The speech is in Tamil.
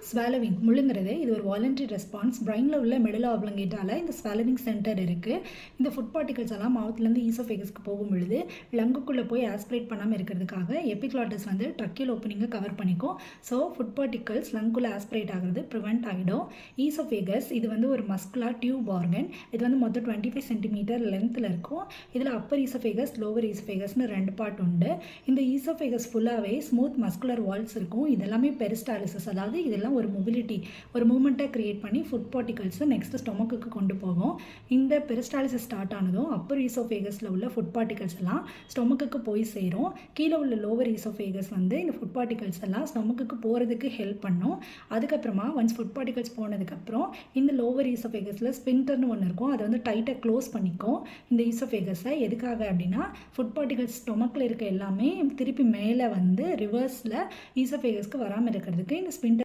ஸ்வாலவிங் முழுங்கிறது இது ஒரு வாலண்டரி ரெஸ்பான்ஸ். பிரெயினில் உள்ள மெடுலா ஆப்லங்கேட்டால இந்த ஸ்வாலவிங் சென்டர் இருக்குது. இந்த ஃபுட் பார்ட்டிகல்ஸ் எல்லாம் மவுத்லேருந்து ஈசோஃபேகஸ்க்கு போகும் பொழுது லங்குக்குள்ளே போய் ஆஸ்பிரேட் பண்ணாமல் இருக்கிறதுக்காக எபிக்ளாட்டஸ் வந்து ட்ரக்கியல் ஓப்பனிங்கை கவர் பண்ணிக்கும். ஸோ ஃபுட் பார்ட்டிகல்ஸ் லங்குக்குள்ளே ஆஸ்பிரேட் ஆகிறது ப்ரிவெண்ட் ஆகிடும். ஈசோஃபேகஸ் இது வந்து ஒரு மஸ்குலர் டியூப் ஆர்கன். இது வந்து மொத்தம் 25 சென்டிமீட்டர் லென்த்தில் இருக்கும். இதில் அப்பர் ஈசோஃபேகஸ் லோவர் ஈசோஃபேகஸ்னு 2 பார்ட் உண்டு. இந்த ஈசோஃபேகஸ் ஃபுல்லாகவே ஸ்மூத் மஸ்குலர் வால்ஸ் இருக்கும். இதெல்லாமே பெரிஸ்டாலிசிஸ், அதாவது இதெல்லாம் ஒரு மொபிலிட்டி, ஒரு மூமெண்ட்டை கிரியேட் பண்ணி ஃபுட் பார்ட்டிகல்ஸை நெக்ஸ்ட் ஸ்டொமக்குக்கு கொண்டு போகும். இந்த பெரிஸ்டாலிசிஸ் ஸ்டார்ட் ஆனதும் அப்பர் ஈசோஃபேகஸில் உள்ள ஃபுட் பார்ட்டிகல்ஸ் எல்லாம் ஸ்டொமக்குக்கு போய் சேரும். கீழே உள்ள லோவர் ஈசோஃபேகஸ் வந்து இந்த ஃபுட் பார்ட்டிகல்ஸ் எல்லாம் ஸ்டொமக்குக்கு போகிறதுக்கு ஹெல்ப் பண்ணும். அதுக்கப்புறமா ஒன்ஸ் ஃபுட் பார்ட்டிகல்ஸ் போனதுக்கப்புறம் இந்த லோவர் ஈசோஃபேகஸில் ஸ்பின்டர்னு ஒன்று இருக்கும். அதை வந்து டைட்டாக க்ளோஸ் பண்ணிக்கும் இந்த ஈசோஃபேகஸை. எதுக்காக அப்படின்னா ஃபுட் பார்ட்டிகல்ஸ் ஸ்டொமக்கில் இருக்க எல்லாமே திருப்பி மேலே வந்து ரிவர்ஸில் ஈசோஃபேகஸ்க்கு வராமல் இருக்கிறதுக்கு இந்த ஸ்பின்டர்